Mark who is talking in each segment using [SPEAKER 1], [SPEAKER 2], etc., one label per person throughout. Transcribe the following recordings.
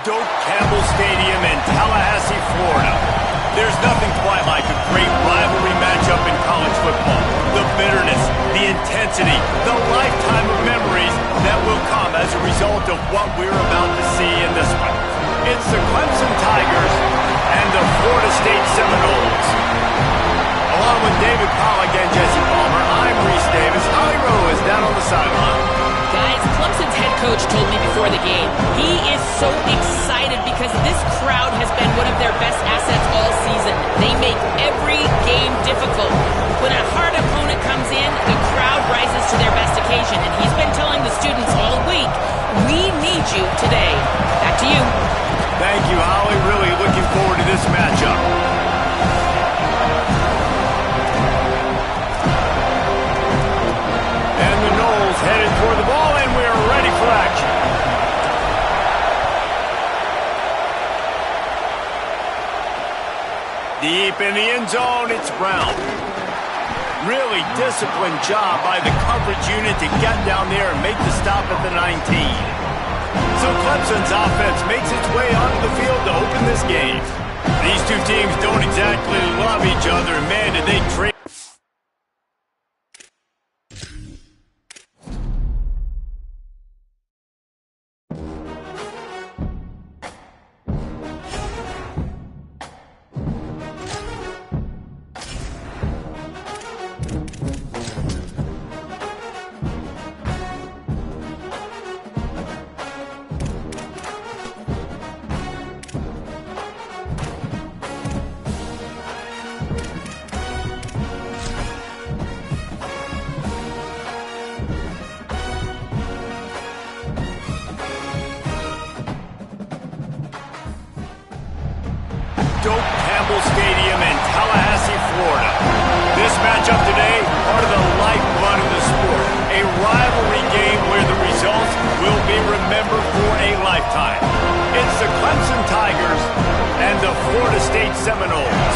[SPEAKER 1] Doak Campbell Stadium in Tallahassee, Florida. There's nothing quite like a great rivalry matchup in college football. The bitterness, the intensity, the lifetime of memories that will come as a result of what we're about to see in this one. It's the Clemson Tigers and the Florida State Seminoles. Along with David Pollack and Jesse Palmer, I'm Reese Davis. Holly Rowe is down on the sideline.
[SPEAKER 2] Guys, Clemson's head coach told me before the game, he is so excited because this crowd has been one of their best assets all season. They make every game difficult. When a hard opponent comes in, the crowd rises to their best occasion, and he's been telling the students all week, we need you today. Back to you.
[SPEAKER 1] Thank you, Holly. Really looking forward to this matchup. And the Noles headed toward the ball, and we're ready for action. Deep in the end zone, it's Brown. Really disciplined job by the coverage unit to get down there and make the stop at the 19. So Clemson's offense makes its way onto the field to open this game. These two teams don't exactly love each other. Man, did they trade. Doak Campbell Stadium in Tallahassee, Florida. This matchup today, part of the lifeblood of the sport. A rivalry game where the results will be remembered for a lifetime. It's the Clemson Tigers and the Florida State Seminoles.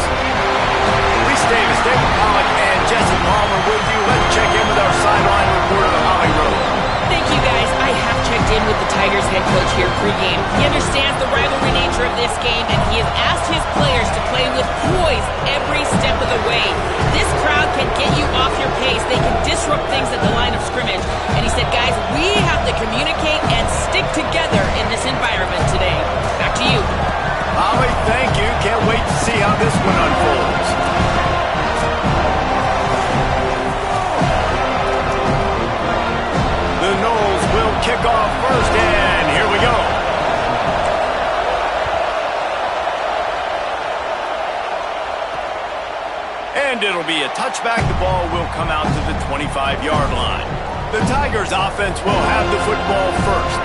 [SPEAKER 1] Reese Davis, David Pollack, and Jesse Palmer with you. Let's check in with our sideline reporter, Holly Rowe.
[SPEAKER 2] Thank you, guys. I have checked in with the Tigers head coach here pregame. He understands the rivalry nature of this game, and he has asked his players to play with poise every step of the way. This crowd can get you off your pace. They can disrupt things at the line of scrimmage. And he said, guys, we have to communicate and stick together in this environment today. Back to you.
[SPEAKER 1] Holly, thank you. Can't wait to see how this one unfolds. The Noles will kick off first, and here we go. And it'll be a touchback. The ball will come out to the 25-yard line. The Tigers' offense will have the football first.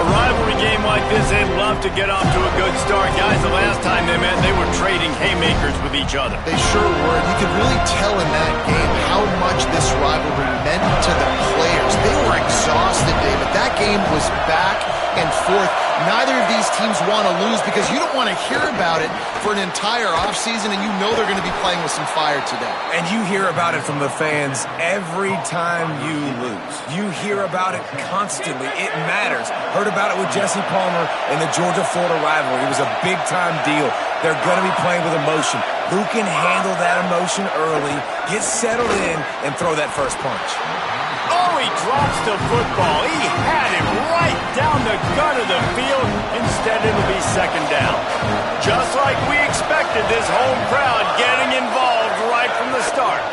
[SPEAKER 1] A rivalry game like this, they'd love to get off to a good start. Guys, the last time they met, they were trading haymakers with each other.
[SPEAKER 3] They sure were. You could really tell in that game how much this rivalry meant to the players. They were exhausted, David. That game was back and forth. Neither of these teams want to lose because you don't want to hear about it for an entire offseason, and you know they're going to be playing with some fire today.
[SPEAKER 4] And you hear about it from the fans every time you lose. You hear about it constantly. It matters. Heard about it with Jesse Palmer in the Georgia-Florida rivalry. It was a big-time deal. They're going to be playing with emotion. Who can handle that emotion early, get settled in, and throw that first punch?
[SPEAKER 1] Oh, he drops the football. He had it right down the gut of the field. Instead, it'll be second down. Just like we expected, this home crowd getting involved right from the start.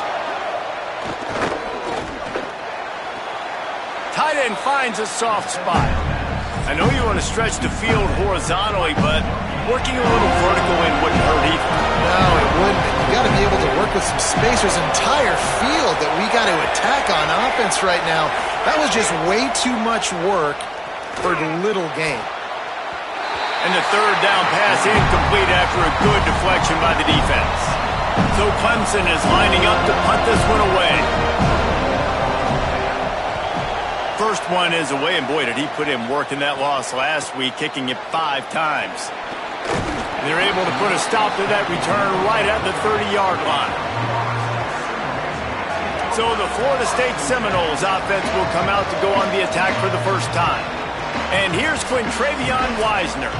[SPEAKER 1] Tight end finds a soft spot. I know you want to stretch the field horizontally, but working a little vertical in wouldn't hurt either.
[SPEAKER 3] No, it wouldn't. You got to be able to work with some space. There's an entire field that we got to attack on offense right now. That was just way too much work for little gain.
[SPEAKER 1] And the third down pass incomplete after a good deflection by the defense. So Clemson is lining up to punt this one away. First one is away, and boy, did he put in work in that loss last week, kicking it 5 times. They're able to put a stop to that return right at the 30-yard line. So the Florida State Seminoles offense will come out to go on the attack for the first time. And here's Quintravion Wiesner.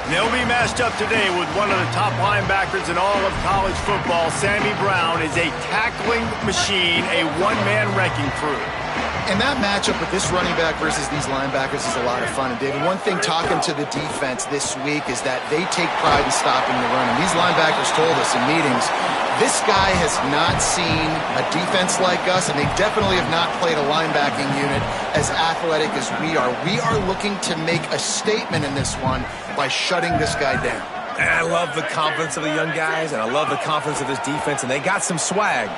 [SPEAKER 1] They'll be matched up today with one of the top linebackers in all of college football. Sammy Brown is a tackling machine, a one-man wrecking crew.
[SPEAKER 3] And that matchup with this running back versus these linebackers is a lot of fun. And David, one thing talking to the defense this week is that they take pride in stopping the run. And these linebackers told us in meetings, this guy has not seen a defense like us, and they definitely have not played a linebacking unit as athletic as we are. We are looking to make a statement in this one by shutting this guy down.
[SPEAKER 4] And I love the confidence of the young guys, and I love the confidence of this defense, and they got some swag.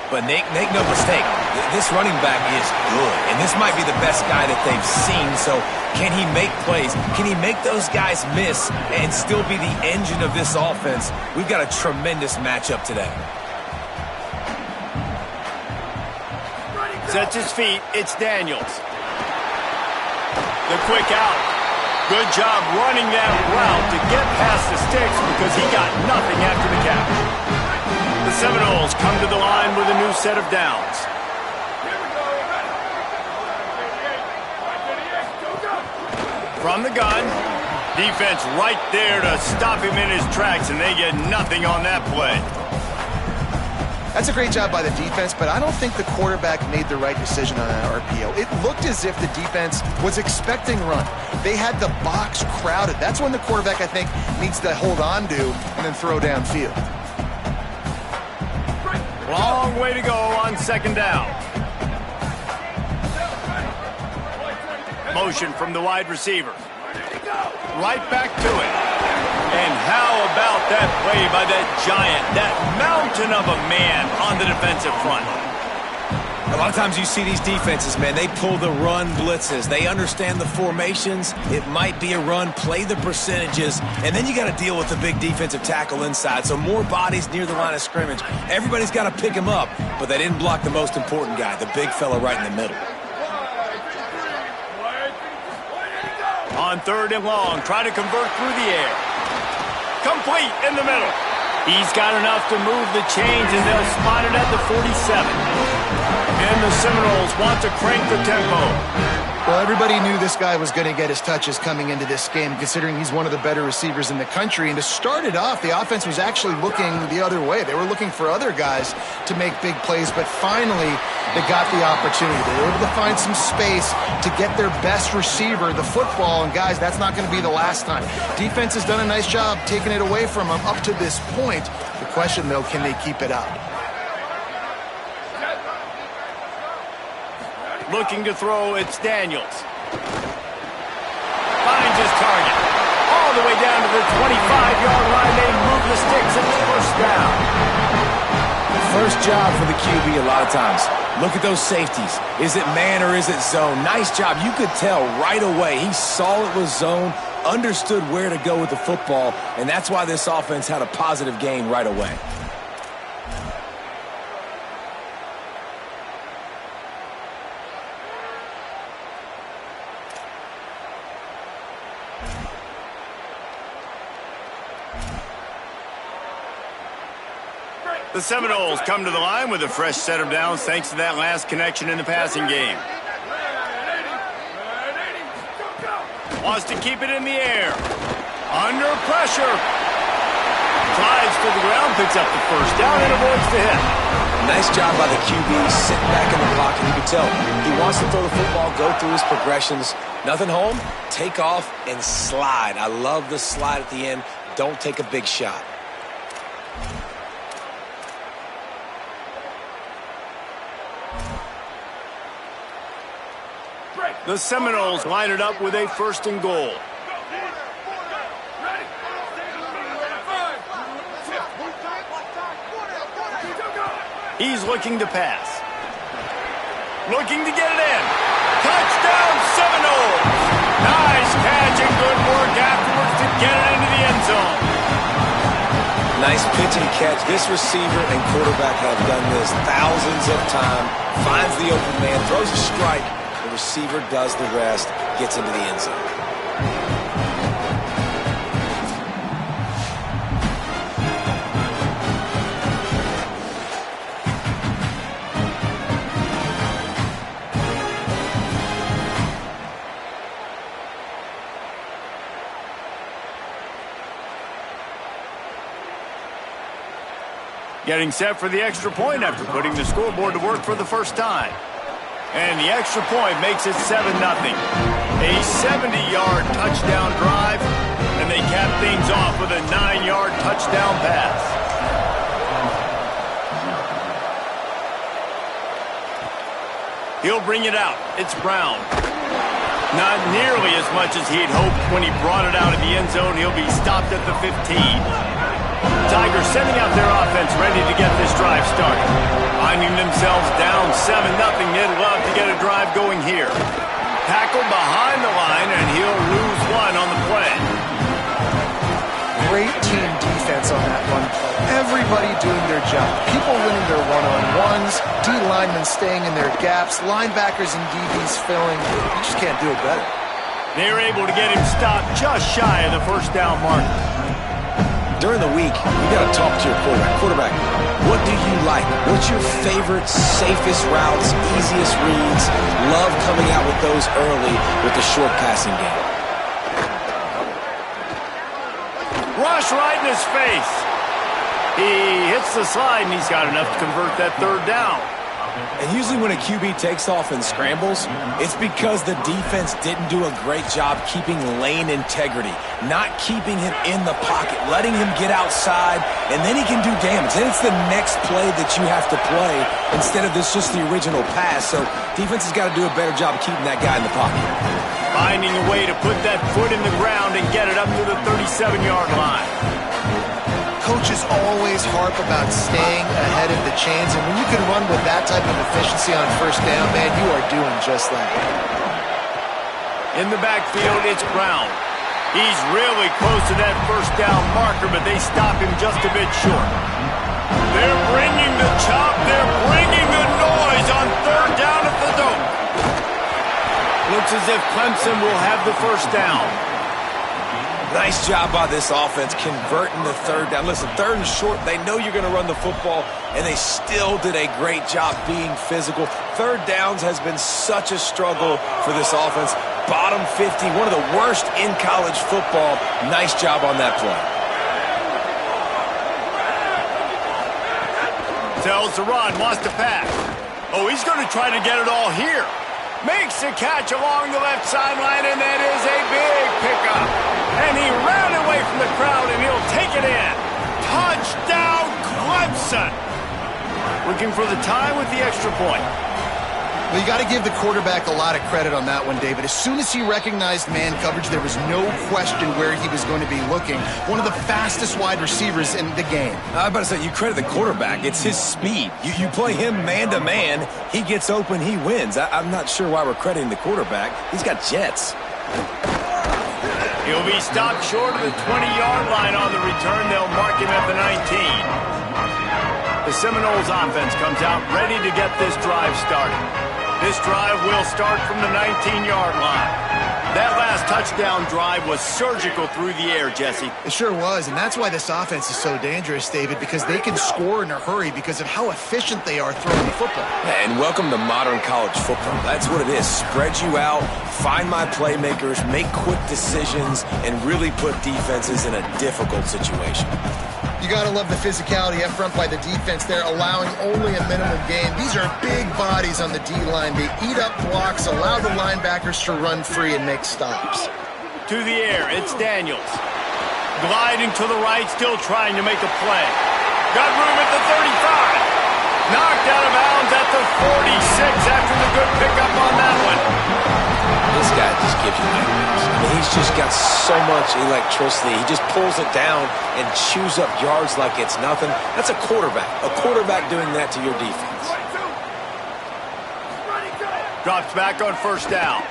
[SPEAKER 4] But make no mistake, this running back is good, and this might be the best guy that they've seen. So can he make plays? Can he make those guys miss and still be the engine of this offense? We've got a tremendous matchup today.
[SPEAKER 1] Sets his feet, it's Daniels. The quick out. Good job running that route to get past the sticks because he got nothing after the catch. The Seminoles come to the line with a new set of downs. From the gun, defense right there to stop him in his tracks, and they get nothing on that play.
[SPEAKER 3] That's a great job by the defense, but I don't think the quarterback made the right decision on that RPO. It looked as if the defense was expecting run. They had the box crowded. That's when the quarterback, I think, needs to hold on to and then throw downfield.
[SPEAKER 1] Long way to go on second down. Motion from the wide receiver. Right back to it. And how about that play by that giant, that mountain of a man on the defensive front?
[SPEAKER 4] A lot of times you see these defenses, man, they pull the run blitzes. They understand the formations. It might be a run, play the percentages, and then you got to deal with the big defensive tackle inside. So more bodies near the line of scrimmage. Everybody's got to pick him up, but they didn't block the most important guy, the big fella right in the middle.
[SPEAKER 1] On third and long, try to convert through the air. Complete in the middle. He's got enough to move the chains, and they'll spot it at the 47. And the Seminoles want to crank the tempo.
[SPEAKER 3] Well, everybody knew this guy was going to get his touches coming into this game, considering he's one of the better receivers in the country. And to start it off, the offense was actually looking the other way. They were looking for other guys to make big plays, but finally they got the opportunity. They were able to find some space to get their best receiver the football. And guys, that's not going to be the last time. Defense has done a nice job taking it away from them up to this point. The question, though, can they keep it up?
[SPEAKER 1] Looking to throw, it's Daniels. Finds his target. All the way down to the 25-yard line. They move the sticks and it's first down.
[SPEAKER 4] First job for the QB a lot of times. Look at those safeties. Is it man or is it zone? Nice job. You could tell right away. He saw it was zone, understood where to go with the football, and that's why this offense had a positive gain right away.
[SPEAKER 1] The Seminoles come to the line with a fresh set of downs thanks to that last connection in the passing game. Wants to keep it in the air. Under pressure. Flies to the ground, picks up the first down, and avoids the hit.
[SPEAKER 4] Nice job by the QB, sitting back in the pocket. You can tell he wants to throw the football, go through his progressions. Nothing home, take off, and slide. I love the slide at the end. Don't take a big shot.
[SPEAKER 1] The Seminoles line it up with a first and goal. He's looking to pass. Looking to get it in. Touchdown Seminoles! Nice catch and good work afterwards to get it into the end zone.
[SPEAKER 4] Nice pitch and catch. This receiver and quarterback have done this thousands of times. Finds the open man, throws a strike. The receiver does the rest, gets into the end zone.
[SPEAKER 1] Getting set for the extra point after putting the scoreboard to work for the first time. And the extra point makes it 7-0. A 70-yard touchdown drive, and they cap things off with a 9-yard touchdown pass. He'll bring it out. It's Brown. Not nearly as much as he'd hoped when he brought it out of the end zone. He'll be stopped at the 15. Tigers sending out their offense ready to get this drive started. Finding themselves down 7-0, they'd love to get a drive going here. Tackled behind the line, and he'll lose one on the play.
[SPEAKER 3] Great team defense on that run play. Everybody doing their job. People winning their one-on-ones, D-linemen staying in their gaps, linebackers and DBs filling. You just can't do it better.
[SPEAKER 1] They were able to get him stopped just shy of the first down mark.
[SPEAKER 4] During the week, you got to talk to your quarterback. Quarterback, what do you like? What's your favorite, safest routes, easiest reads? Love coming out with those early with the short passing game.
[SPEAKER 1] Rush right in his face. He hits the slide, and he's got enough to convert that third down.
[SPEAKER 4] And usually when a QB takes off and scrambles, it's because the defense didn't do a great job keeping lane integrity, not keeping him in the pocket, letting him get outside, and then he can do damage. Then it's the next play that you have to play instead of this just the original pass. So defense has got to do a better job of keeping that guy in the pocket.
[SPEAKER 1] Finding a way to put that foot in the ground and get it up to the 37-yard line.
[SPEAKER 3] Coaches always harp about staying ahead of the chains, and when you can run with that type of efficiency on first down, man, you are doing just that.
[SPEAKER 1] In the backfield, it's Brown. He's really close to that first down marker, but they stop him just a bit short. They're bringing the chop. They're bringing the noise on third down at the Dome. Looks as if Clemson will have the first down.
[SPEAKER 4] Nice job by this offense converting the third down. Listen, third and short, they know you're going to run the football, and they still did a great job being physical. Third downs has been such a struggle for this offense. Bottom 50, one of the worst in college football. Nice job on that play.
[SPEAKER 1] Tells the run, wants to pass. Oh, he's going to try to get it all here. Makes a catch along the left sideline, and that is a big pickup. And he ran away from the crowd, and he'll take it in. Touchdown, Clemson. Looking for the tie with the extra point.
[SPEAKER 3] Well, you got to give the quarterback a lot of credit on that one, David. As soon as he recognized man coverage, there was no question where he was going to be looking. One of the fastest wide receivers in the game.
[SPEAKER 4] I was about to say, you credit the quarterback. It's his speed. You play him man-to-man, he gets open, he wins. I'm not sure why we're crediting the quarterback. He's got jets.
[SPEAKER 1] He'll be stopped short of the 20-yard line on the return. They'll mark him at the 19. The Seminoles offense comes out ready to get this drive started. This drive will start from the 19-yard line. That last touchdown drive was surgical through the air, Jesse.
[SPEAKER 3] It sure was, and that's why this offense is so dangerous, David, because they can score in a hurry because of how efficient they are throwing the football.
[SPEAKER 4] Yeah, and welcome to modern college football. That's what it is. Spread you out, find my playmakers, make quick decisions, and really put defenses in a difficult situation.
[SPEAKER 3] You got to love the physicality up front by the defense there, allowing only a minimum gain. These are big bodies on the D-line. They eat up blocks, allow the linebackers to run free and make stops.
[SPEAKER 1] To the air, it's Daniels. Gliding to the right, still trying to make a play. Got room at the 35. Knocked out of bounds at the 46 after the good pickup on that one.
[SPEAKER 4] This guy just gives you nightmares. I mean, he's just got so much electricity. He just pulls it down and chews up yards like it's nothing. That's a quarterback. A quarterback doing that to your defense.
[SPEAKER 1] Drops back on first down.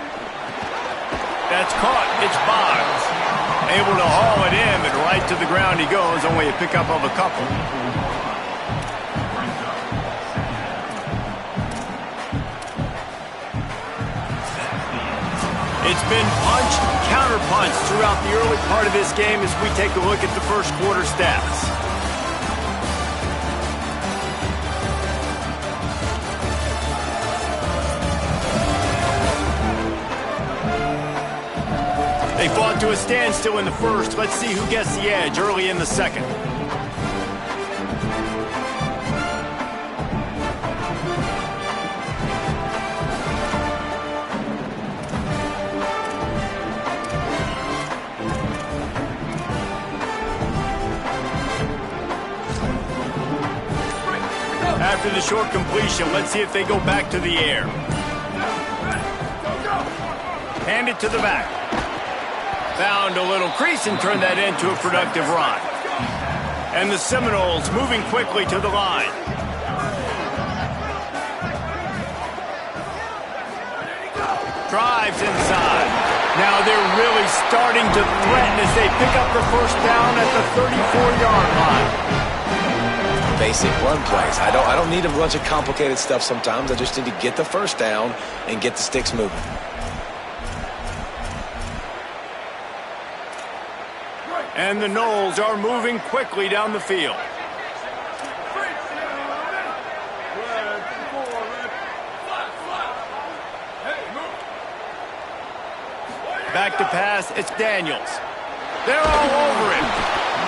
[SPEAKER 1] That's caught. It's Boggs. Able to haul it in, but right to the ground he goes. Only a pickup of a couple. It's been punch, counter-punch throughout the early part of this game as we take a look at the first quarter stats. They fought to a standstill in the first. Let's see who gets the edge early in the second. After the short completion, let's see if they go back to the air. Hand it to the back. Found a little crease and turned that into a productive run. And the Seminoles moving quickly to the line. Drives inside. Now they're really starting to threaten as they pick up the first down at the 34-yard line.
[SPEAKER 4] Basic run plays. I don't need a bunch of complicated stuff sometimes. I just need to get the first down and get the sticks moving.
[SPEAKER 1] And the Noles are moving quickly down the field. Back to pass, it's Daniels. They're all over him.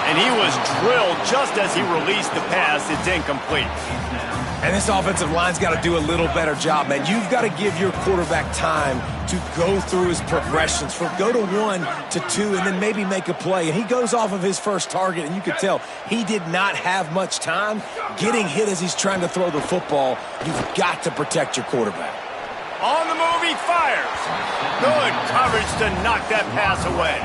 [SPEAKER 1] And he was drilled just as he released the pass. It's incomplete.
[SPEAKER 4] And this offensive line's got to do a little better job, man. You've got to give your quarterback time to go through his progressions, from go to 1 to 2, and then maybe make a play. And he goes off of his first target, and you could tell he did not have much time getting hit as he's trying to throw the football. You've got to protect your quarterback.
[SPEAKER 1] On the move, he fires. Good coverage to knock that pass away.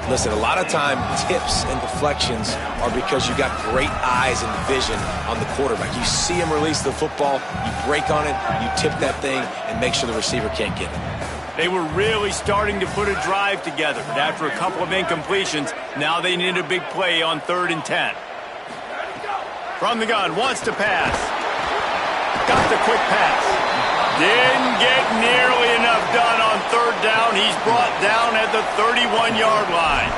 [SPEAKER 4] Listen, a lot of time, tips and deflections are because you got great eyes and vision on the quarterback. You see him release the football, you break on it, you tip that thing, and make sure the receiver can't get it.
[SPEAKER 1] They were really starting to put a drive together, but after a couple of incompletions, now they need a big play on 3rd and 10. From the gun, wants to pass. Got the quick pass. Didn't get nearly enough done on 3rd down. He's brought down at the 31-yard line.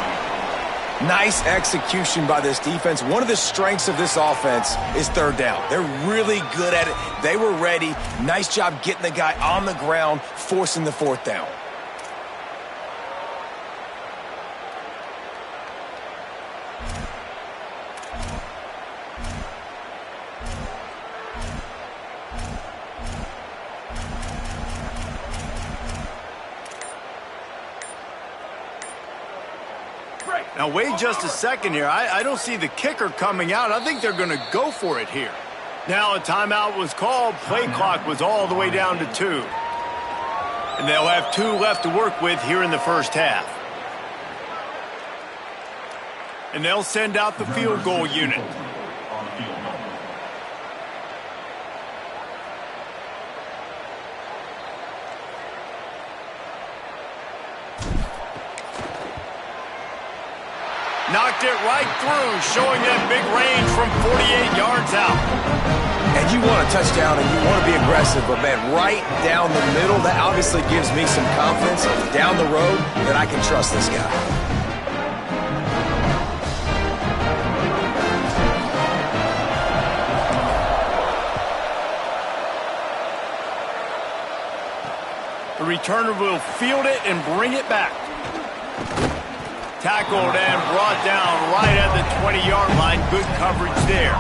[SPEAKER 4] Nice execution by this defense. One of the strengths of this offense is 3rd down. They're really good at it. They were ready. Nice job getting the guy on the ground, forcing the 4th down.
[SPEAKER 1] Now, wait just a second here. I don't see the kicker coming out. I think they're going to go for it here. Now a timeout was called. Play clock was all the way down to 2. And they'll have 2 left to work with here in the first half. And they'll send out the field goal unit. Knocked it right through, showing that big range from 48 yards out.
[SPEAKER 4] And you want a touchdown and you want to be aggressive, but man, right down the middle, that obviously gives me some confidence down the road that I can trust this guy.
[SPEAKER 1] The returner will field it and bring it back. Tackled and brought down right at the 20-yard line. Good coverage there.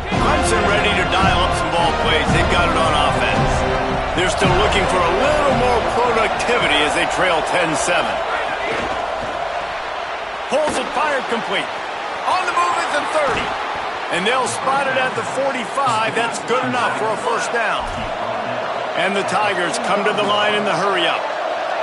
[SPEAKER 1] Clemson ready to dial up some ball plays. They've got it on offense. They're still looking for a little more productivity as they trail 10-7. Pulls it, fired complete. On the move at the 30. And they'll spot it at the 45. That's good enough for a first down. And the Tigers come to the line in the hurry-up.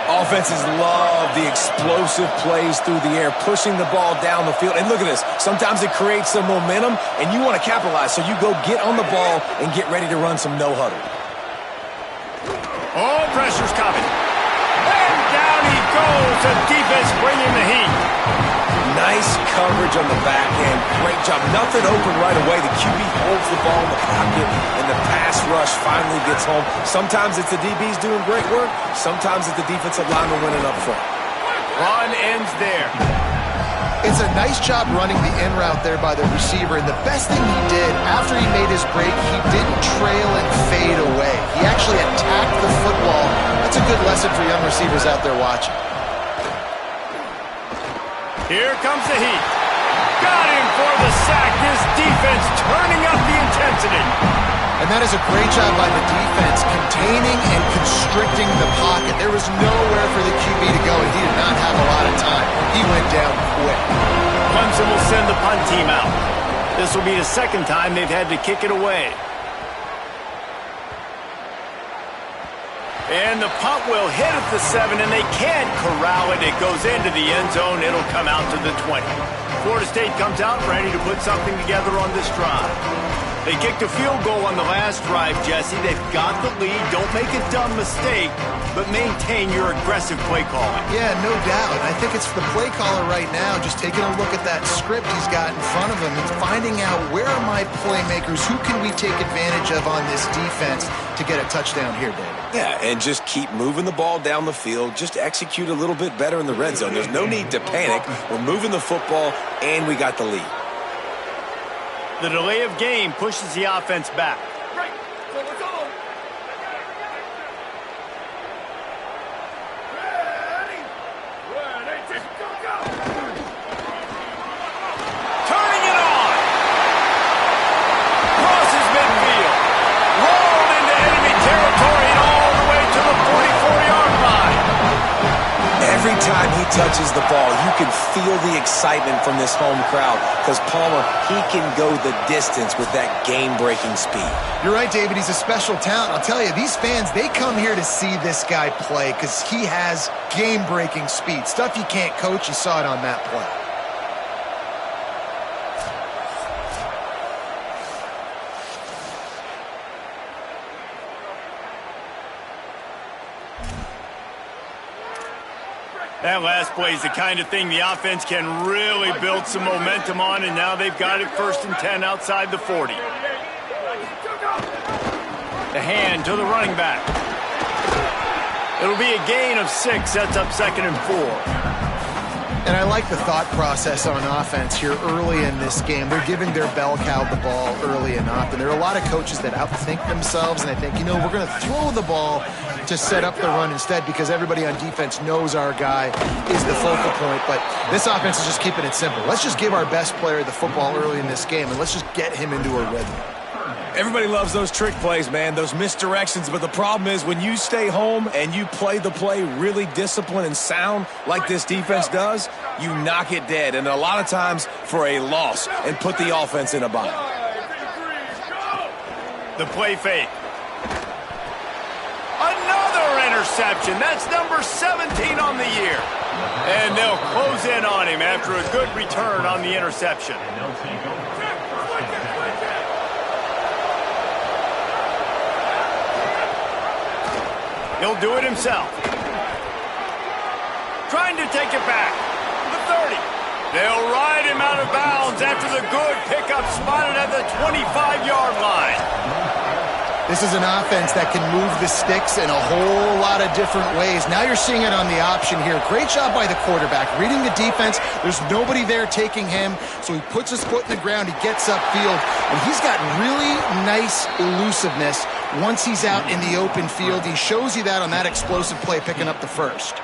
[SPEAKER 4] Offenses love the explosive plays through the air, pushing the ball down the field. And look at this. Sometimes it creates some momentum, and you want to capitalize. So you go get on the ball and get ready to run some no-huddle.
[SPEAKER 1] Oh, pressure's coming. And down he goes. The defense bringing the heat.
[SPEAKER 4] Nice coverage on the back end. Great job. Nothing open right away. The QB holds the ball in the pocket, and the pass rush finally gets home. Sometimes it's the DBs doing great work. Sometimes it's the defensive lineman winning up front.
[SPEAKER 1] Run ends there.
[SPEAKER 3] It's a nice job running the in route there by the receiver, and the best thing he did after he made his break, he didn't trail and fade away. He actually attacked the football. That's a good lesson for young receivers out there watching.
[SPEAKER 1] Here comes the heat. Got him for the sack. This defense turning up the intensity.
[SPEAKER 3] And that is a great job by the defense, containing and constricting the pocket. There was nowhere for the QB to go, and he did not have a lot of time. He went down quick.
[SPEAKER 1] Clemson will send the punt team out. This will be the second time they've had to kick it away. And the punt will hit at the 7, and they can't corral it. It goes into the end zone. It'll come out to the 20. Florida State comes out ready to put something together on this drive. They kicked a field goal on the last drive, Jesse. They've got the lead. Don't make a dumb mistake, but maintain your aggressive play calling.
[SPEAKER 3] Yeah, no doubt. I think it's the play caller right now just taking a look at that script he's got in front of him and finding out where are my playmakers, who can we take advantage of on this defense to get a touchdown here, David.
[SPEAKER 4] Yeah, and just keep moving the ball down the field. Just execute a little bit better in the red zone. There's no need to panic. We're moving the football, and we got the lead.
[SPEAKER 1] The delay of game pushes the offense back.
[SPEAKER 5] Right, so it's on. Ready, go.
[SPEAKER 1] Turning it on. Crosses midfield. Rolled into enemy territory and all the way to the 44-yard line.
[SPEAKER 4] Every time he touches the ball, you can feel the excitement from this home crowd because Palmer, he can go the distance with that game-breaking speed.
[SPEAKER 3] You're right, David. He's a special talent. I'll tell you, these fans, they come here to see this guy play because he has game-breaking speed. Stuff you can't coach. You saw it on that play.
[SPEAKER 1] That last play is the kind of thing the offense can really build some momentum on, and now they've got it 1st and 10 outside the 40. The hand to the running back. It'll be a gain of 6, sets up 2nd and 4.
[SPEAKER 3] And I like the thought process on offense here early in this game. They're giving their bell cow the ball early and often. There are a lot of coaches that outthink themselves, and they think, we're going to throw the ball to set up the run instead because everybody on defense knows our guy is the focal point. But this offense is just keeping it simple. Let's just give our best player the football early in this game, and let's just get him into a rhythm.
[SPEAKER 4] Everybody loves those trick plays, man, those misdirections. But the problem is when you stay home and you play the play really disciplined and sound like this defense does, you knock it dead. And a lot of times for a loss and put the offense in a bind.
[SPEAKER 1] The play fake. Another interception. That's number 17 on the year. And they'll close in on him after a good return on the interception. He'll do it himself. Trying to take it back. The 30. They'll ride him out of bounds after the good pickup spotted at the 25-yard line.
[SPEAKER 3] This is an offense that can move the sticks in a whole lot of different ways. Now you're seeing it on the option here. Great job by the quarterback. Reading the defense, there's nobody there taking him, so he puts his foot in the ground, he gets upfield, and he's got really nice elusiveness once he's out in the open field. He shows you that on that explosive play, picking up the 1st.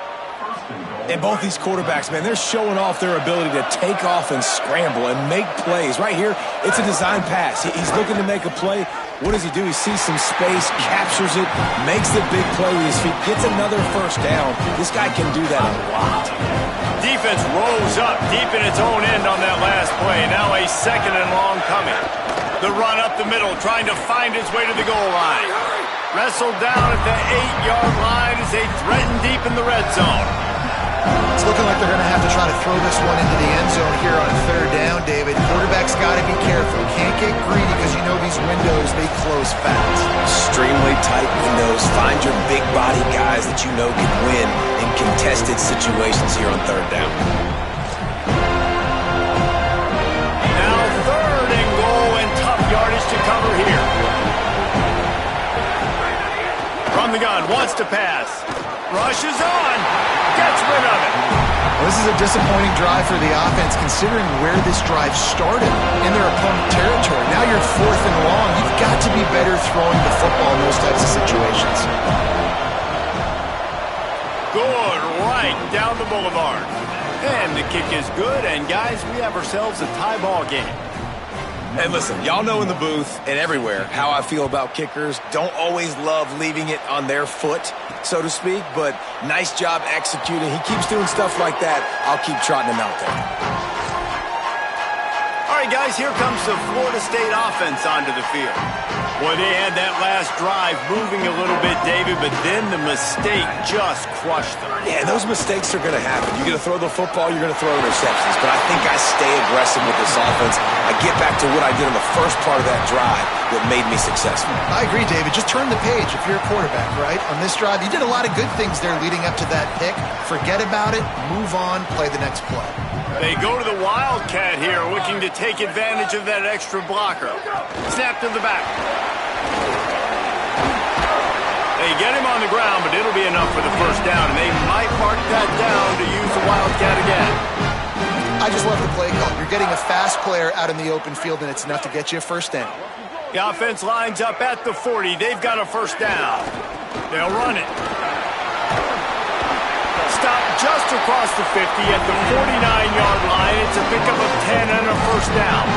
[SPEAKER 4] And both these quarterbacks, man, they're showing off their ability to take off and scramble and make plays. Right here, it's a design pass. He's looking to make a play. What does he do? He sees some space, captures it, makes the big play with his feet, gets another 1st down. This guy can do that a lot.
[SPEAKER 1] Defense rose up deep in its own end on that last play. Now a 2nd and long coming. The run up the middle, trying to find his way to the goal line. Wrestled down at the 8-yard line as they threaten deep in the red zone.
[SPEAKER 3] It's looking like they're going to have to try to throw this one into the end zone here on 3rd down, David. Quarterback's got to be careful. Can't get greedy because these windows, they close fast.
[SPEAKER 4] Extremely tight windows. Find your big body guys that you know can win in contested situations here on 3rd down.
[SPEAKER 1] Now 3rd and goal and tough yardage to cover here. From the gun, wants to pass. Rushes on. Gets rid of it.
[SPEAKER 3] Well, this is a disappointing drive for the offense considering where this drive started in their opponent territory. Now you're 4th and long. You've got to be better throwing the football in those types of situations.
[SPEAKER 1] Good, right down the boulevard. And the kick is good, and guys, we have ourselves a tie ball game.
[SPEAKER 4] And listen, y'all know in the booth and everywhere how I feel about kickers. Don't always love leaving it on their foot, so to speak, but nice job executing. He keeps doing stuff like that. I'll keep trotting him out there.
[SPEAKER 1] All right, guys, here comes the Florida State offense onto the field. Well, they had that last drive moving a little bit, David, but then the mistake just crushed them.
[SPEAKER 4] Yeah, and those mistakes are going to happen. You're going to throw the football, you're going to throw interceptions. But I think I stay aggressive with this offense. I get back to what I did in the first part of that drive that made me successful.
[SPEAKER 3] I agree, David. Just turn the page if you're a quarterback, right? On this drive, you did a lot of good things there leading up to that pick. Forget about it, move on, play the next play.
[SPEAKER 1] They go to the Wildcat here, looking to take advantage of that extra blocker. Snap to the back. They get him on the ground, but it'll be enough for the first down, and they might mark that down to use the Wildcat again.
[SPEAKER 3] I just love the play call. You're getting a fast player out in the open field, and it's enough to get you a first down.
[SPEAKER 1] The offense lines up at the 40. They've got a first down. They'll run it. Stop just across the 50 at the 49-yard line. It's a pickup of 10 and a first down.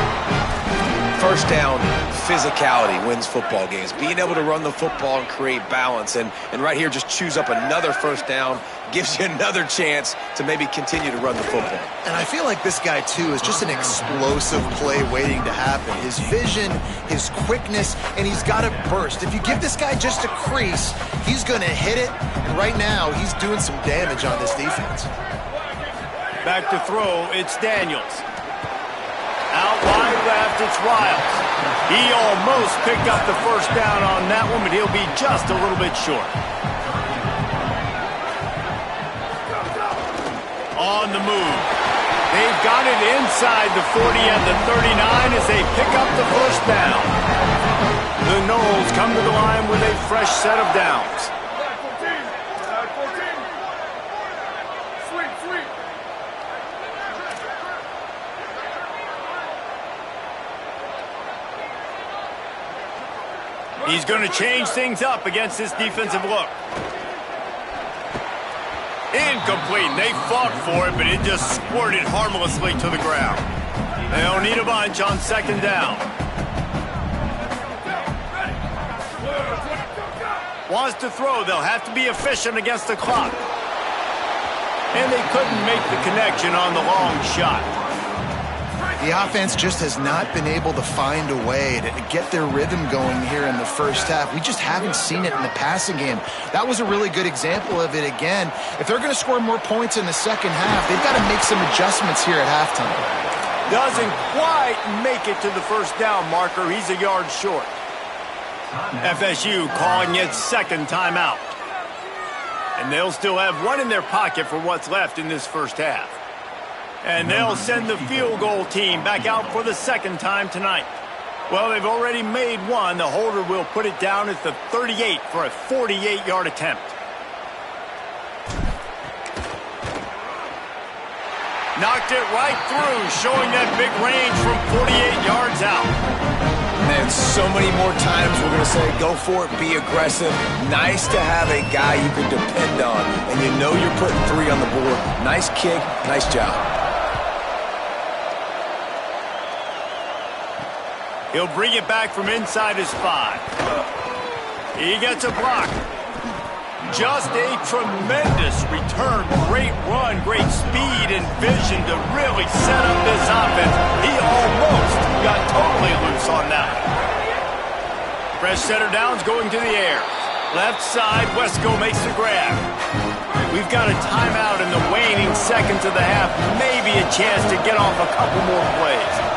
[SPEAKER 4] First down, physicality wins football games. Being able to run the football and create balance. And right here, just choose up another first down, gives you another chance to maybe continue to run the football.
[SPEAKER 3] And I feel like this guy, too, is just an explosive play waiting to happen. His vision, his quickness, and he's got a burst. If you give this guy just a crease, he's going to hit it. And right now, he's doing some damage on this defense.
[SPEAKER 1] Back to throw, it's Daniels. Out wide left, it's Riles. He almost picked up the first down on that one, but he'll be just a little bit short. On the move. They've got it inside the 40 and the 39 as they pick up the first down. The Noles come to the line with a fresh set of downs. He's going to change things up against this defensive look. Incomplete. They fought for it, but it just squirted harmlessly to the ground. They'll need a bunch on second down. Wants to throw. They'll have to be efficient against the clock. And they couldn't make the connection on the long shot.
[SPEAKER 3] The offense just has not been able to find a way to get their rhythm going here in the first half. We just haven't seen it in the passing game. That was a really good example of it again. If they're going to score more points in the second half, they've got to make some adjustments here at halftime.
[SPEAKER 1] Doesn't quite make it to the first down marker. He's a yard short. FSU calling its second timeout. And they'll still have one in their pocket for what's left in this first half. And they'll send the field goal team back out for the second time tonight. Well, they've already made one. The holder will put it down at the 38 for a 48-yard attempt. Knocked it right through, showing that big range from 48 yards out.
[SPEAKER 4] And so many more times we're going to say, go for it, be aggressive. Nice to have a guy you can depend on, and you know you're putting 3 on the board. Nice kick, nice job.
[SPEAKER 1] He'll bring it back from inside his 5. He gets a block. Just a tremendous return. Great run, great speed and vision to really set up this offense. He almost got totally loose on that. Fresh center downs going to the air. Left side, Wesco makes the grab. We've got a timeout in the waning seconds of the half. Maybe a chance to get off a couple more plays.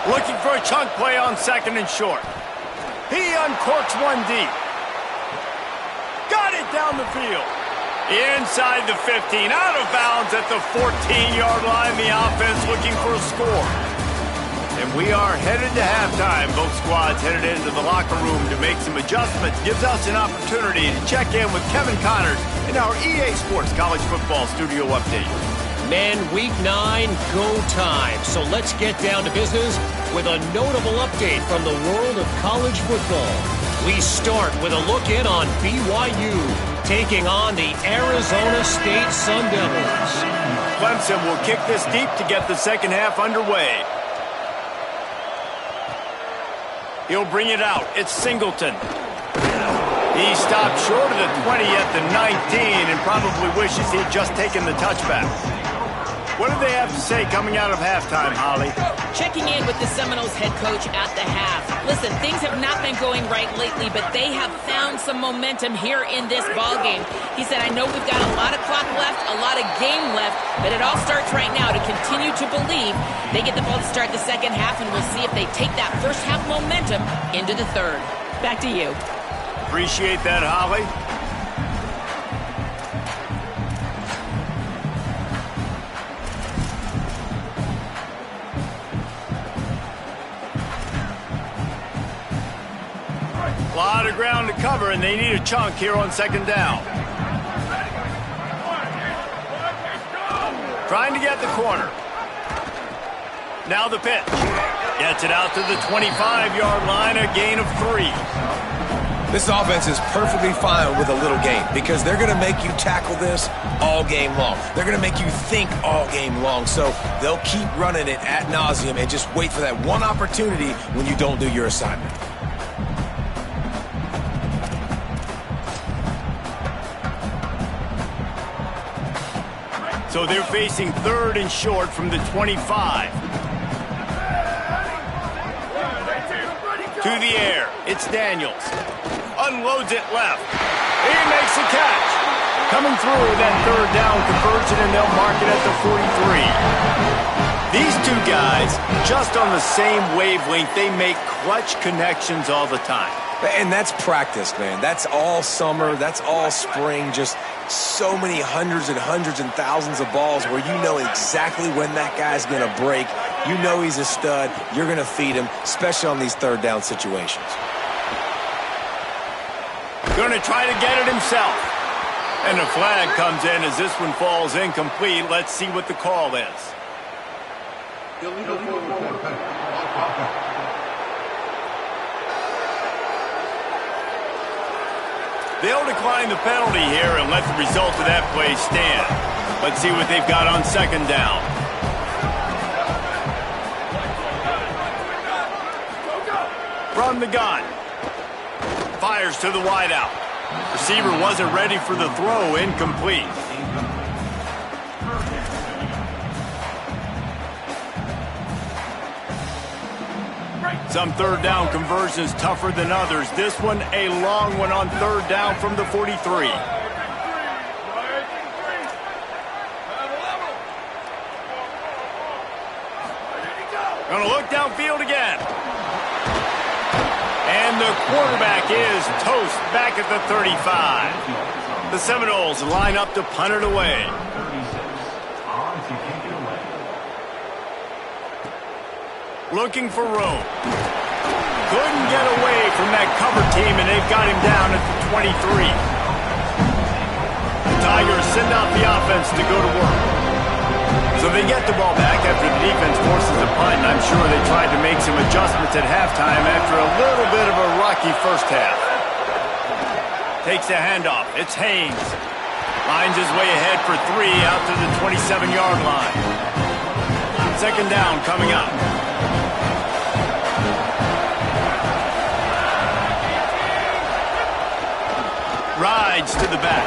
[SPEAKER 1] Looking for a chunk play on second and short. He uncorks one deep. Got it down the field. Inside the 15, out of bounds at the 14-yard line. The offense looking for a score. And we are headed to halftime. Both squads headed into the locker room to make some adjustments. Gives us an opportunity to check in with Kevin Connors in our EA Sports College Football Studio Update.
[SPEAKER 6] Men, Week 9, go time. So let's get down to business with a notable update from the world of college football. We start with a look in on BYU taking on the Arizona State Sun Devils.
[SPEAKER 1] Clemson will kick this deep to get the second half underway. He'll bring it out. It's Singleton. He stopped short of the 20 at the 19 and probably wishes he'd just taken the touchback. What do they have to say coming out of halftime, Holly?
[SPEAKER 2] Checking in with the Seminoles head coach at the half. Listen, things have not been going right lately, but they have found some momentum here in this ballgame. He said, I know we've got a lot of clock left, a lot of game left, but it all starts right now to continue to believe they get the ball to start the second half, and we'll see if they take that first half momentum into the third. Back to you.
[SPEAKER 1] Appreciate that, Holly. A lot of ground to cover, and they need a chunk here on second down. Trying to get the corner. Now the pitch. Gets it out to the 25-yard line, a gain of 3.
[SPEAKER 4] This offense is perfectly fine with a little gain because they're going to make you tackle this all game long. They're going to make you think all game long. So they'll keep running it ad nauseum and just wait for that one opportunity when you don't do your assignment.
[SPEAKER 1] So they're facing third and short from the 25. To the air, it's Daniels. Unloads it left. He makes the catch. Coming through that third down conversion, and they'll mark it at the 43. These two guys, just on the same wavelength, they make clutch connections all the time.
[SPEAKER 4] And that's practice, man. That's all summer. That's all spring. Just so many hundreds and thousands of balls where you know exactly when that guy's going to break. You know he's a stud. You're going to feed him, especially on these third down situations.
[SPEAKER 1] Going to try to get it himself. And the flag comes in as this one falls incomplete. Let's see what the call is. They'll decline the penalty here and let the result of that play stand. Let's see what they've got on second down. From the gun. Fires to the wideout. Receiver wasn't ready for the throw, incomplete. Some third down conversions tougher than others. This one, a long one on third down from the 43. Gonna look downfield again. And the quarterback is toast back at the 35. The Seminoles line up to punt it away. Looking for room. Couldn't get away from that cover team, and they've got him down at the 23. The Tigers send out the offense to go to work. So they get the ball back after the defense forces a punt, and I'm sure they tried to make some adjustments at halftime after a little bit of a rocky first half. Takes a handoff. It's Haynes. Lines his way ahead for 3 out to the 27-yard line. Second down coming up. Rides to the back.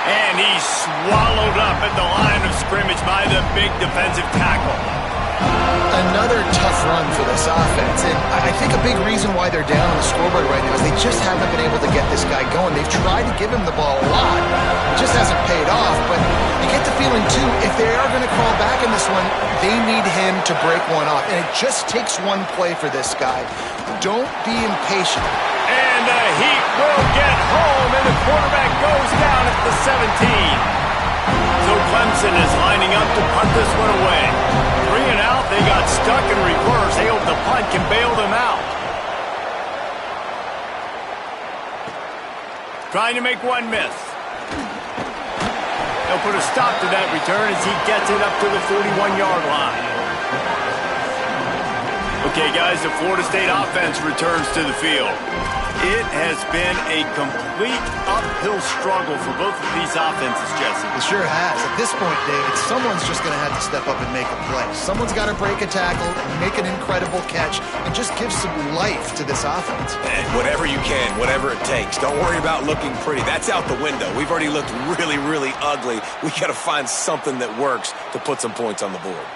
[SPEAKER 1] And he's swallowed up at the line of scrimmage by the big defensive tackle.
[SPEAKER 3] Another tough run for this offense, and I think a big reason why they're down on the scoreboard right now is they just haven't been able to get this guy going. They've tried to give him the ball a lot. It just hasn't paid off, but you get the feeling, too, if they are going to crawl back in this one, they need him to break one off, and it just takes one play for this guy. Don't be impatient.
[SPEAKER 1] And the Heat will get home, and the quarterback goes down at the 17. So Clemson is lining up to punt this one away. 3 and out, they got stuck in reverse. They hope the punt can bail them out. Trying to make one miss. They'll put a stop to that return as he gets it up to the 41-yard line. Okay, guys, the Florida State offense returns to the field. It has been a complete uphill struggle for both of these offenses, Jesse.
[SPEAKER 3] It sure has. At this point, David, someone's just going to have to step up and make a play. Someone's got to break a tackle, make an incredible catch, and just give some life to this offense.
[SPEAKER 4] And whatever you can, whatever it takes. Don't worry about looking pretty. That's out the window. We've already looked really, really ugly. We got to find something that works to put some points on the board.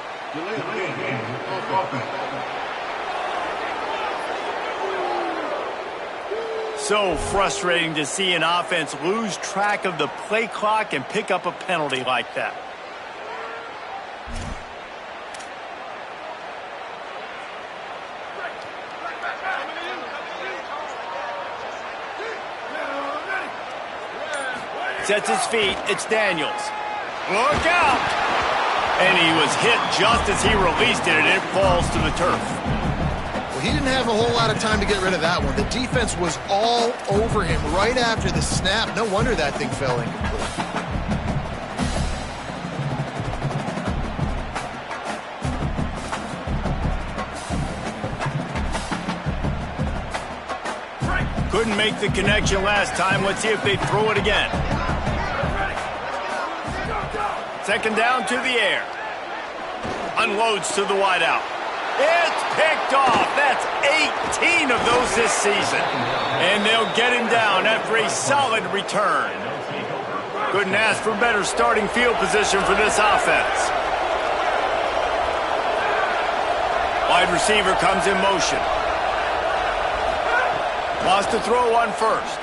[SPEAKER 1] So frustrating to see an offense lose track of the play clock and pick up a penalty like that. Sets his feet. It's Daniels. Look out! And he was hit just as he released it, and it falls to the turf.
[SPEAKER 3] Well, he didn't have a whole lot of time to get rid of that one. The defense was all over him right after the snap. No wonder that thing fell incomplete.
[SPEAKER 1] Couldn't make the connection last time. Let's see if they throw it again. Second down to the air. Unloads to the wideout. It's picked off. That's 18 of those this season. And they'll get him down after a solid return. Couldn't ask for better starting field position for this offense. Wide receiver comes in motion. Lost to throw on first.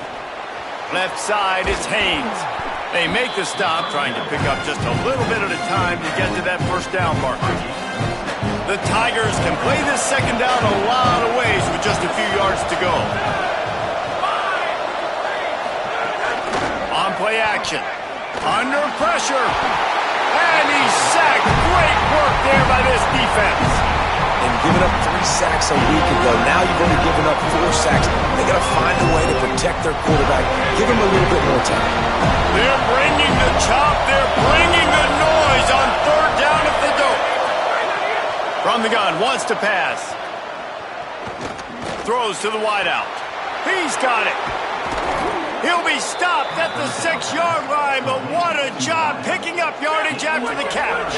[SPEAKER 1] Left side, it's Haynes. They make the stop, trying to pick up just a little bit at a time to get to that first down marker. The Tigers can play this second down a lot of ways with just a few yards to go. On play action. Under pressure. And he's sacked. Great work there by this defense.
[SPEAKER 4] And giving up 3 sacks a week ago, now you've only given up 4 sacks. They got to find a way to protect their quarterback. Give him a little bit more time.
[SPEAKER 1] They're bringing the chop. They're bringing the noise on third down at the door. From the gun, wants to pass. Throws to the wideout. He's got it. He'll be stopped at the 6-yard line, but what a job picking up yardage after the catch.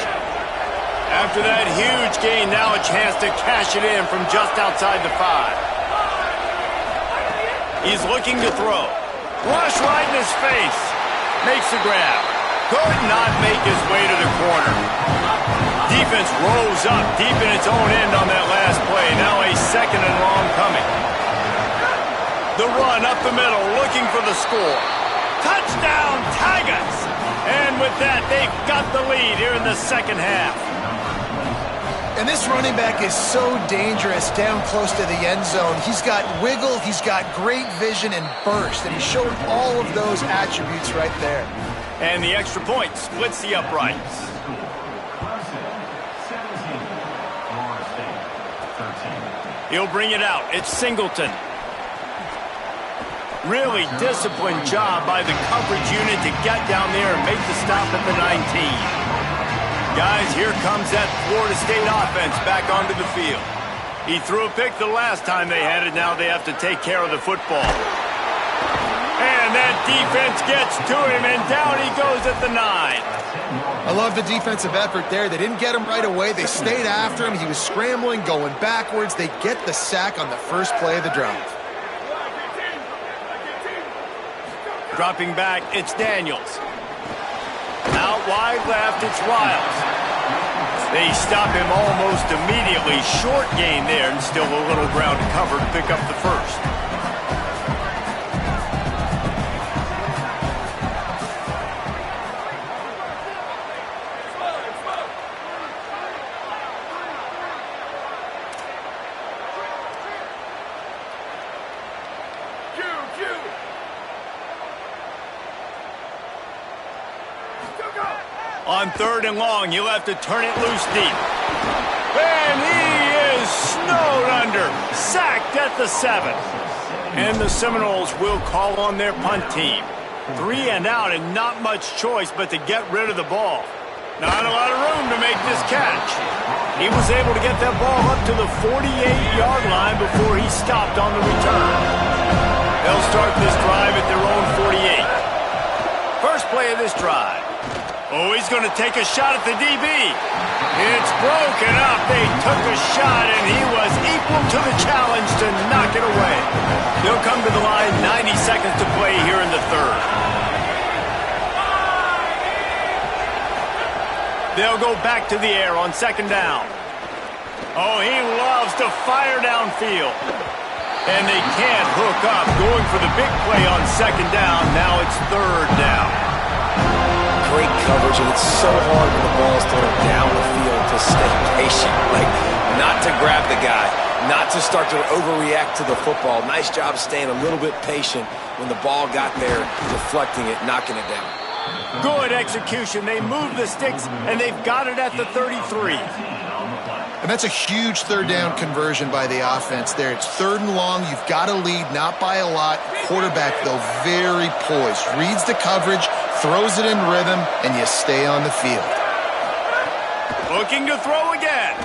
[SPEAKER 1] After that huge gain, now a chance to cash it in from just outside the 5. He's looking to throw. Rush right in his face. Makes the grab. Could not make his way to the corner. Defense rose up deep in its own end on that last play. Now a second and long coming. The run up the middle, looking for the score. Touchdown, Tigers! And with that, they've got the lead here in the second half.
[SPEAKER 3] And this running back is so dangerous down close to the end zone. He's got wiggle, he's got great vision and burst, and he showed all of those attributes right there.
[SPEAKER 1] And the extra point splits the uprights. He'll bring it out. It's Singleton. Really disciplined job by the coverage unit to get down there and make the stop at the 19. Guys, here comes that Florida State offense back onto the field. He threw a pick the last time they had it. Now they have to take care of the football. And that defense gets to him, and down he goes at the 9.
[SPEAKER 3] I love the defensive effort there. They didn't get him right away. They stayed after him. He was scrambling, going backwards. They get the sack on the first play of the drive.
[SPEAKER 1] Dropping back, it's Daniels. Out wide left, it's Riles. They stop him almost immediately. Short gain there, and still a little ground to cover to pick up the first. On third and long, you'll have to turn it loose deep. And he is snowed under. Sacked at the 7. And the Seminoles will call on their punt team. 3 and out and not much choice but to get rid of the ball. Not a lot of room to make this catch. He was able to get that ball up to the 48-yard line before he stopped on the return. They'll start this drive at their own 48. First play of this drive. Oh, he's going to take a shot at the DB. It's broken up. They took a shot, and he was equal to the challenge to knock it away. They'll come to the line, 90 seconds to play here in the third. They'll go back to the air on second down. Oh, he loves to fire downfield. And they can't hook up. Going for the big play on second down. Now it's third down.
[SPEAKER 4] Great coverage, and it's so hard when the ball's thrown down the field to stay patient. Like, not to grab the guy, not to start to overreact to the football. Nice job staying a little bit patient when the ball got there, deflecting it, knocking it down.
[SPEAKER 1] Good execution. They move the sticks, and they've got it at the 33.
[SPEAKER 3] And that's a huge third down conversion by the offense there. It's third and long. You've got to lead, not by a lot. Quarterback, though, very poised. Reads the coverage, throws it in rhythm, and you stay on the field.
[SPEAKER 1] Looking to throw again.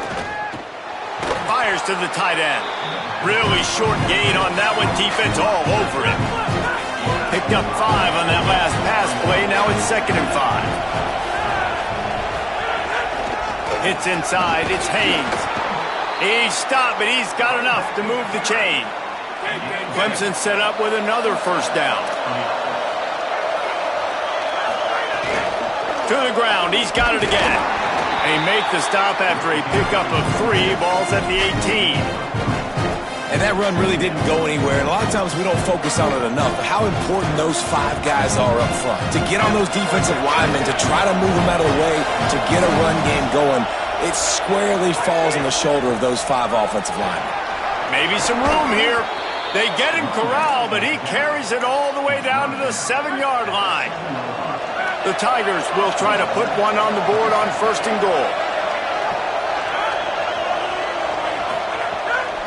[SPEAKER 1] Fires to the tight end. Really short gain on that one. Defense all over it. Picked up 5 on that last pass play. Now it's 2nd and 5. Hits inside. It's Haynes. He's stopped, but he's got enough to move the chain. Clemson set up with another first down. To the ground. He's got it again. They make the stop after a pickup of 3. Ball's at the 18.
[SPEAKER 4] And that run really didn't go anywhere. And a lot of times we don't focus on it enough. But how important those 5 guys are up front. To get on those defensive linemen, to try to move them out of the way, to get a run game going, it squarely falls on the shoulder of those 5 offensive linemen.
[SPEAKER 1] Maybe some room here. They get him corralled, but he carries it all the way down to the 7-yard line. The Tigers will try to put one on the board on 1st and goal.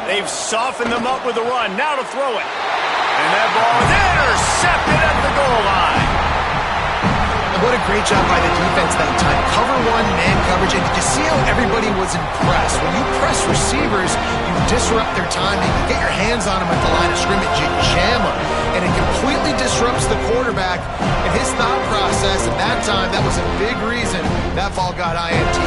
[SPEAKER 1] They've softened them up with a run. Now to throw it. And that ball is intercepted at the goal line.
[SPEAKER 3] And what a great job by the defense that time. Cover 1, man coverage. And did you see how everybody was impressed? When you press receivers, you disrupt their timing. You get your hands on them at the line of scrimmage. You jam them. And it completely disrupts the quarterback and his thought process. And that time, that was a big reason that ball got INT.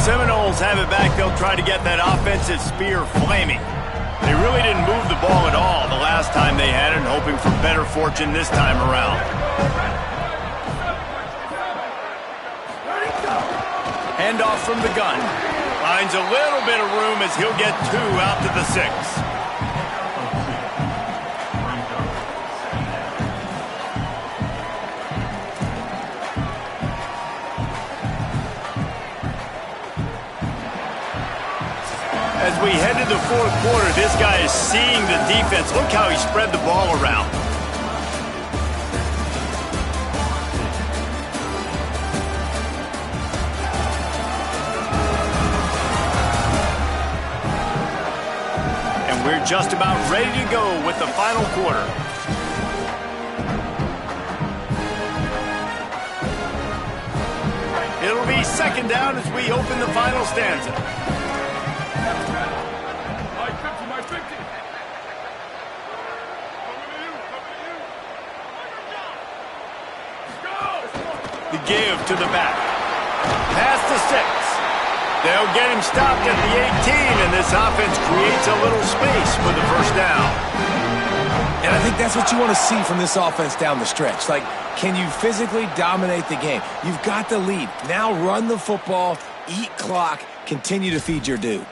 [SPEAKER 1] Seminoles have it back. They'll try to get that offensive spear flaming. They really didn't move the ball at all the last time they had it, and hoping for better fortune this time around. Handoff from the gun. Finds a little bit of room as he'll get 2 out to the 6. As we head to the 4th quarter, this guy is seeing the defense. Look how he spread the ball around. And we're just about ready to go with the final quarter. It'll be 2nd down as we open the final stanza. The give to the back. Past the 6. They'll get him stopped at the 18, and this offense creates a little space for the first down.
[SPEAKER 4] And I think that's what you want to see from this offense down the stretch. Like, can you physically dominate the game? You've got the lead. Now run the football, eat clock, continue to feed your dude.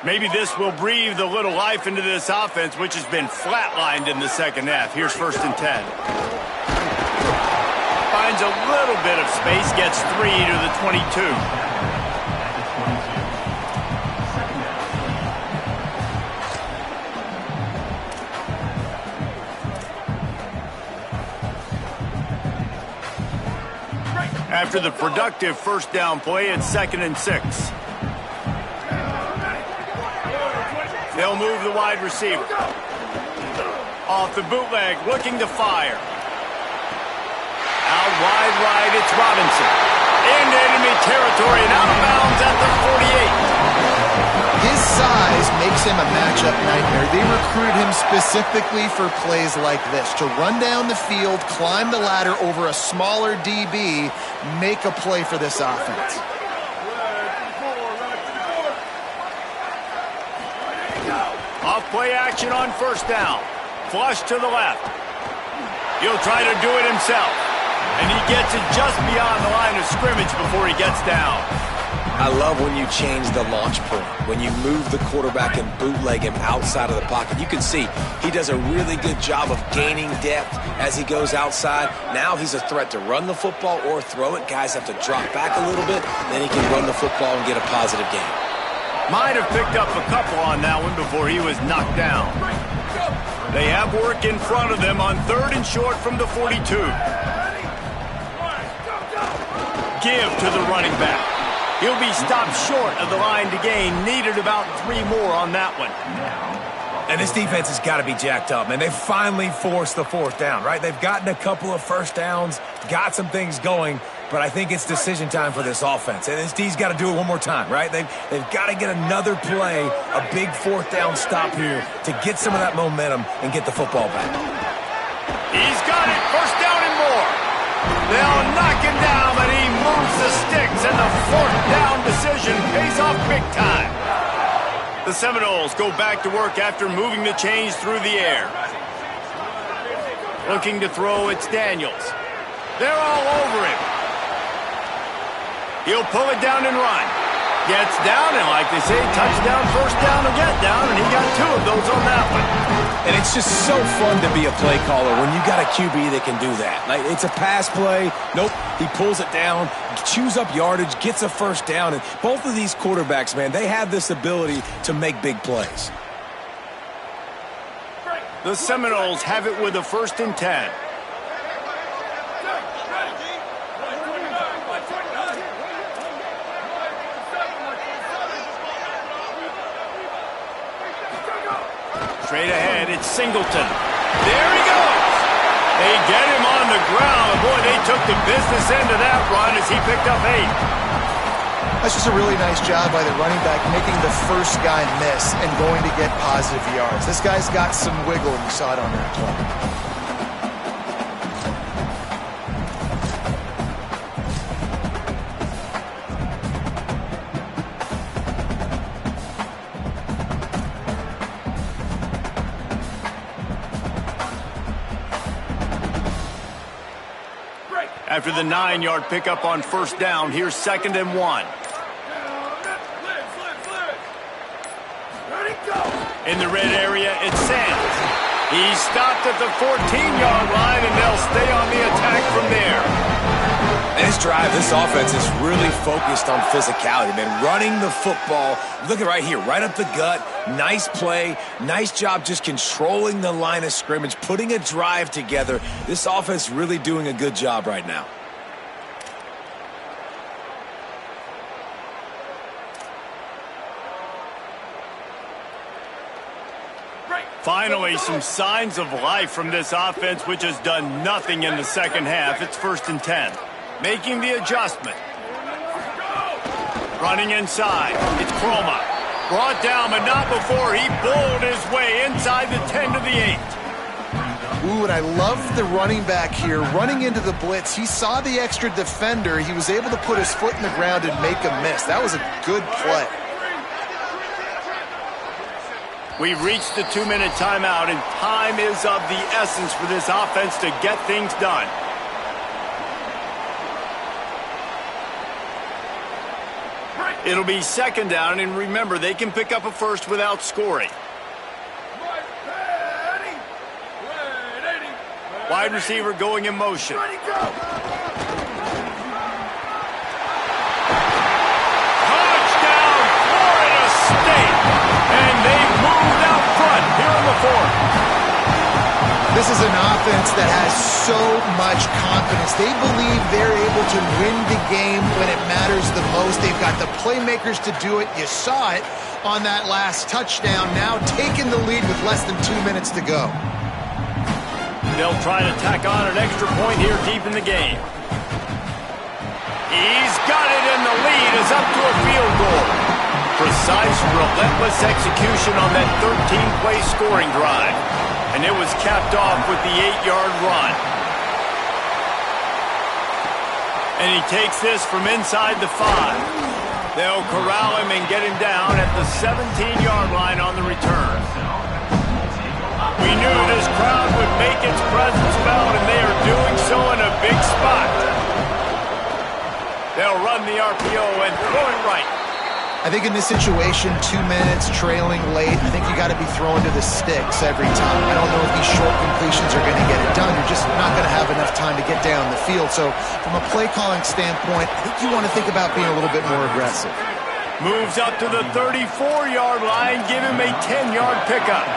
[SPEAKER 1] Maybe this will breathe a little life into this offense, which has been flatlined in the 2nd half. Here's 1st and 10. Finds a little bit of space, gets 3 to the 22. After the productive first down play, it's 2nd and 6. They'll move the wide receiver. Off the bootleg, looking to fire. Out wide right, it's Robinson. Into enemy territory and out of bounds at the 48.
[SPEAKER 3] His size makes him a matchup nightmare. They recruited him specifically for plays like this, to run down the field, climb the ladder over a smaller DB, make a play for this offense.
[SPEAKER 1] Off play action on first down. Flush to the left. He'll try to do it himself. And he gets it just beyond the line of scrimmage before he gets down.
[SPEAKER 4] I love when you change the launch point, when you move the quarterback and bootleg him outside of the pocket. You can see he does a really good job of gaining depth as he goes outside. Now he's a threat to run the football or throw it. Guys have to drop back a little bit, then he can run the football and get a positive gain.
[SPEAKER 1] Might have picked up a couple on that one before he was knocked down. They have work in front of them on 3rd and short from the 42. Give to the running back. He'll be stopped short of the line to gain. Needed about 3 more on that one.
[SPEAKER 4] And this defense has got to be jacked up, man. They finally forced the 4th down, right? They've gotten a couple of first downs, got some things going, but I think it's decision time for this offense. And this D's got to do it one more time, right? They've got to get another play, a big 4th down stop here to get some of that momentum and get the football back.
[SPEAKER 1] He's got it. First down and more. They'll knock him down, but he moves the sticks, and the 4th down decision pays off big time. The Seminoles go back to work after moving the chains through the air. Looking to throw, it's Daniels. They're all over him. He'll pull it down and run. Gets down, and like they say, touchdown, first down, or get down, and he got 2 of those on that one.
[SPEAKER 4] And it's just so fun to be a play caller when you got a QB that can do that. Like, it's a pass play. Nope, he pulls it down, chews up yardage, gets a first down. And both of these quarterbacks, man, they have this ability to make big plays.
[SPEAKER 1] The Seminoles have it with a 1st and 10. Straight ahead, it's Singleton. There he goes. They get him on the ground. Boy, they took the business end of that run as he picked up 8.
[SPEAKER 3] That's just a really nice job by the running back, making the first guy miss and going to get positive yards. This guy's got some wiggle, and you saw it on that play.
[SPEAKER 1] After the 9-yard pickup on first down, here's 2nd and 1. In the red area, it's Sands. He's stopped at the 14-yard line, and they'll stay on the attack from there.
[SPEAKER 4] This drive, this offense is really focused on physicality, man. Running the football. Look at right here, right up the gut. Nice play. Nice job just controlling the line of scrimmage, putting a drive together. This offense really doing a good job right now.
[SPEAKER 1] Finally, some signs of life from this offense, which has done nothing in the second half. It's 1st and 10. Making the adjustment. Running inside. It's Croma. Brought down, but not before he bowled his way inside the 10 to the 8.
[SPEAKER 3] Ooh, and I love the running back here. Running into the blitz, he saw the extra defender. He was able to put his foot in the ground and make a miss. That was a good play.
[SPEAKER 1] We've reached the 2-minute timeout, and time is of the essence for this offense to get things done. It'll be 2nd down, and remember, they can pick up a first without scoring. Wide receiver going in motion. Touchdown, Florida State! And they've moved out front here in the 4th.
[SPEAKER 3] This is an offense that has so much confidence. They believe they're able to win the game when it matters the most. They've got the playmakers to do it. You saw it on that last touchdown. Now taking the lead with less than 2 minutes to go.
[SPEAKER 1] They'll try to tack on an extra point here deep in the game. He's got it, and the lead is up to a field goal. For precise, relentless execution on that 13-play scoring drive. And it was capped off with the 8-yard run. And he takes this from inside the 5. They'll corral him and get him down at the 17-yard line on the return. We knew this crowd would make its presence felt, and they are doing so in a big spot. They'll run the RPO and throw it right.
[SPEAKER 3] I think in this situation, 2 minutes, trailing late, I think you got to be throwing to the sticks every time. I don't know if these short completions are going to get it done. You're just not going to have enough time to get down the field. So from a play calling standpoint, I think you want to think about being a little bit more aggressive.
[SPEAKER 1] Moves up to the 34-yard line. Give him a 10-yard pickup.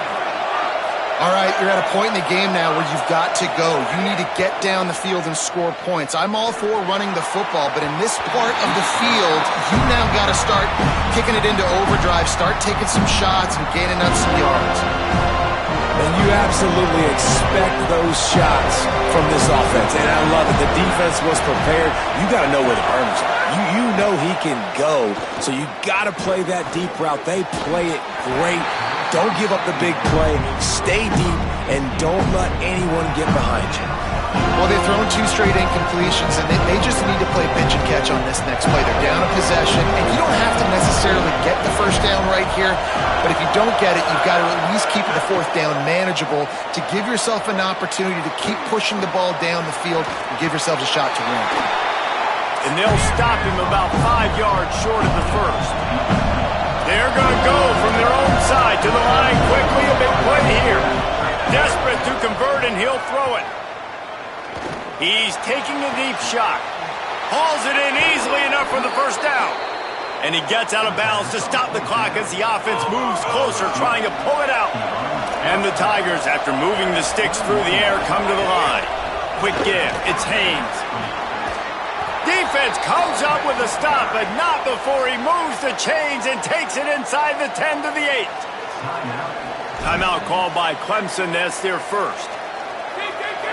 [SPEAKER 3] All right, you're at a point in the game now where you've got to go. You need to get down the field and score points. I'm all for running the football, but in this part of the field, you now got to start kicking it into overdrive, start taking some shots and gaining up some yards.
[SPEAKER 4] And you absolutely expect those shots from this offense, and I love it. The defense was prepared. You got to know where the burners are. You know he can go, so you got to play that deep route. They play it great. Don't give up the big play. Stay deep, and don't let anyone get behind you.
[SPEAKER 3] Well, they've thrown 2 straight incompletions, and they just need to play pitch and catch on this next play. They're down a possession, and you don't have to necessarily get the first down right here, but if you don't get it, you've got to at least keep the 4th down manageable to give yourself an opportunity to keep pushing the ball down the field and give yourselves a shot to win.
[SPEAKER 1] And they'll stop him about 5 yards short of the first. They're going to go from their own side to the line quickly. A big play here. Desperate to convert, and he'll throw it. He's taking a deep shot. Hauls it in easily enough for the first down. And he gets out of bounds to stop the clock as the offense moves closer, trying to pull it out. And the Tigers, after moving the sticks through the air, come to the line. Quick give. It's Haynes. Defense comes up with a stop, but not before he moves the chains and takes it inside the 10 to the 8. Timeout called by Clemson. That's their first.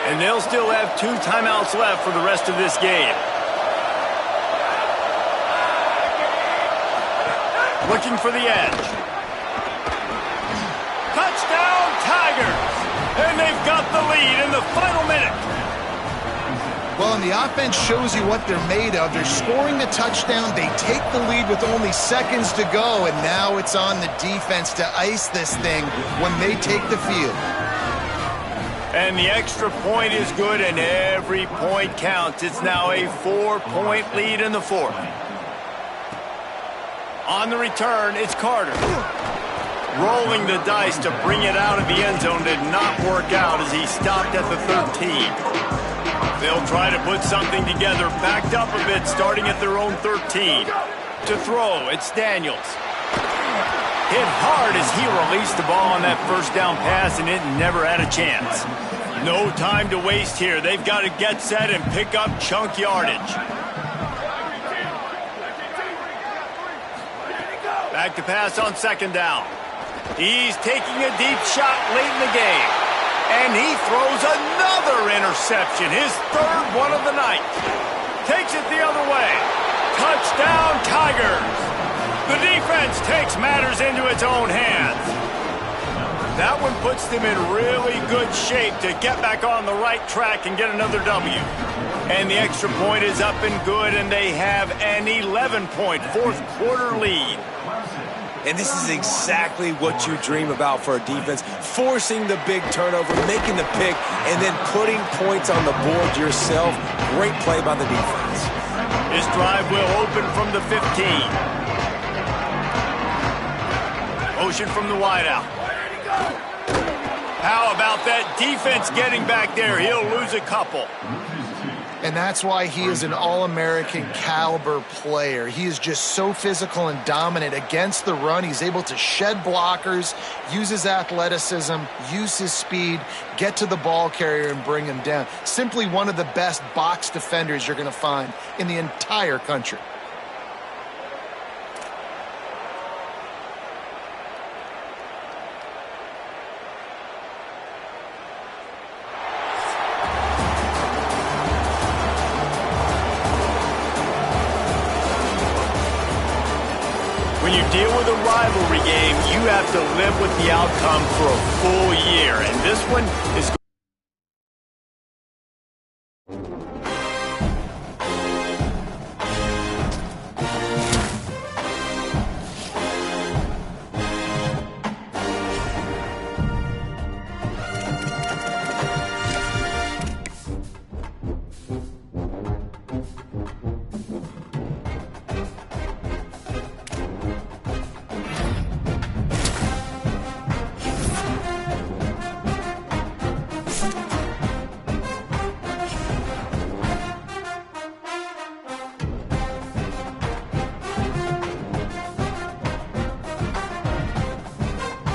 [SPEAKER 1] And they'll still have 2 timeouts left for the rest of this game. Looking for the edge. Touchdown, Tigers! And they've got the lead in the final minute.
[SPEAKER 3] Well, and the offense shows you what they're made of. They're scoring the touchdown. They take the lead with only seconds to go, and now it's on the defense to ice this thing when they take the field.
[SPEAKER 1] And the extra point is good, and every point counts. It's now a 4-point lead in the 4th. On the return, it's Carter. Rolling the dice to bring it out of the end zone did not work out as he stopped at the 13. They'll try to put something together, backed up a bit, starting at their own 13. To throw, it's Daniels. Hit hard as he released the ball on that first down pass, and it never had a chance. No time to waste here. They've got to get set and pick up chunk yardage. Back to pass on 2nd down. He's taking a deep shot late in the game. And he throws another interception, his 3rd one of the night. Takes it the other way. Touchdown, Tigers. The defense takes matters into its own hands. That one puts them in really good shape to get back on the right track and get another W. And the extra point is up and good, and they have an 11-point 4th quarter lead.
[SPEAKER 4] And this is exactly what you dream about for a defense. Forcing the big turnover, making the pick, and then putting points on the board yourself. Great play by the defense.
[SPEAKER 1] This drive will open from the 15. Motion from the wideout. How about that defense getting back there? He'll lose a couple.
[SPEAKER 3] And that's why he is an All-American caliber player. He is just so physical and dominant against the run. He's able to shed blockers, use his athleticism, use his speed, get to the ball carrier and bring him down. Simply one of the best box defenders you're going to find in the entire country.
[SPEAKER 1] When When you deal with a rivalry game, you have to live with the outcome for a full year. And this one is